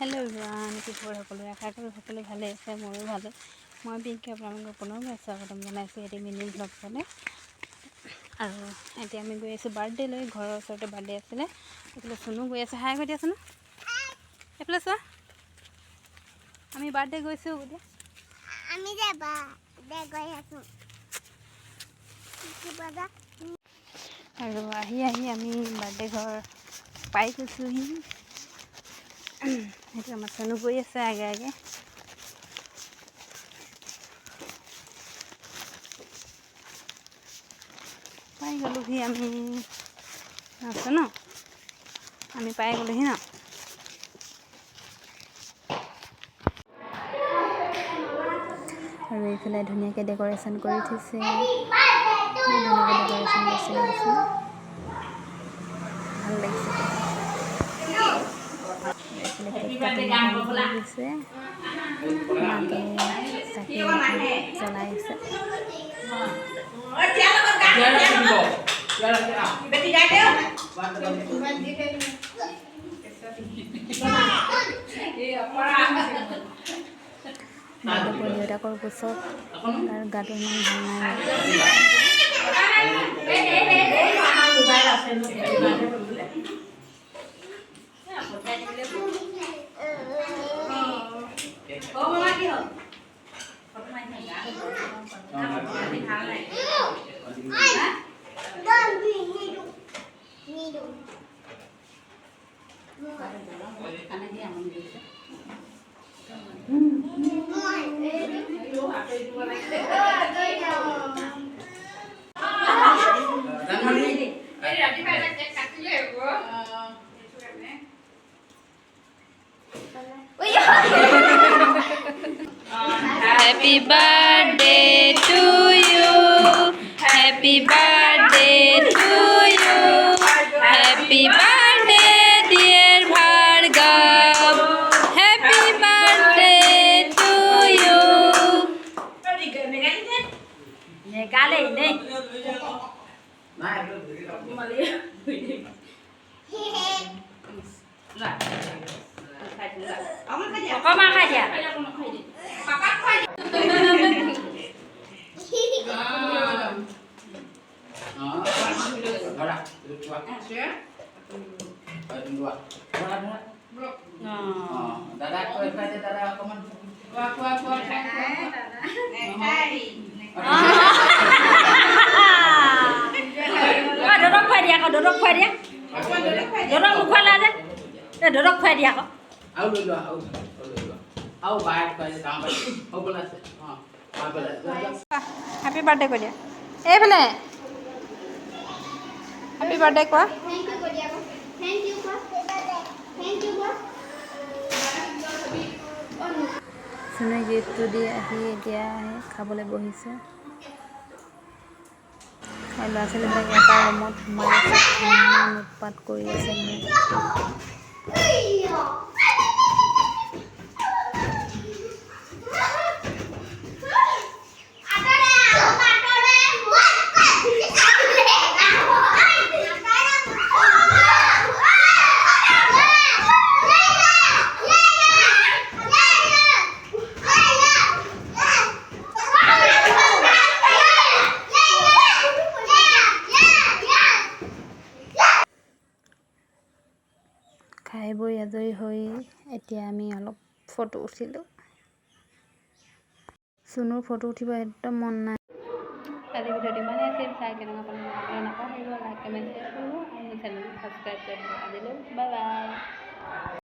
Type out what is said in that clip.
Hello everyone কি খবৰ সকলোৰে আশা কৰোঁ সকলোৱে ভালে আছে ময়ো ভালে মই পিংকি আপোনালোকক পুনৰ স্বাগতম জনাইছোঁ এটি মিনি ব্লগ চালে আৰু এতিয়া আমি গৈ আছোঁ বাৰ্থডে লৈ ঘৰৰ ওচৰতে বাৰ্থডে আছিলে এইফালে চুনু গৈ আছে হাই কৈ দিয়া চুনু এইফালে চোৱা আমি বাৰ্থডে গৈছোঁ বোলে আমি যাবা গৈ আছোঁ আৰু আহি আমি বাৰ্থডে ঘৰ পাই গৈছোঁহি সেইটো আমাৰ চনু গৈ আছে আগে আগে পাই গ'লোহি আমি আছে ন আমি পাই গ'লোহি ন আৰু এইফালে ধুনীয়াকৈ ডেক'ৰেশ্যন কৰি থৈছে ধুনীয়াকৈ ডেক'ৰেশ্যন কৰিছে ভাল লাগিছে গৈছে মাকে চাকি জ্বলাই আছে দেউতাকৰ কোচত তাৰ গাটো ইমান ভাল নাই Happy birthday to you. Happy birthday to you. Happy birthday, dear Bhargav. Happy birthday to you. Happy birthday কৈ দিয়া এইফালে Happy birthday কোৱা Thank you চুনুৱে গিফ্টটো দি আহি এতিয়া খাবলৈ বহিছে খাই ল'ৰা ছোৱালীবিলাকে এটা ৰুমত সোমাই ইমান উৎপাত কৰি আছে খাই বৈ আজৰি হৈ এতিয়া আমি অলপ ফটো উঠিলোঁ চুনুৰ ফটো উঠিব একদম মন নাই আজি ভিডিঅ'টো ইমানেই আছিল চাই কেনেকুৱা পালে নাপাহৰিব লাইক কমেণ্ট শ্বেয়াৰ কৰিব আৰু চেনেলটো ছাবস্ক্ৰাইব কৰিব আজিলৈ বাই বাই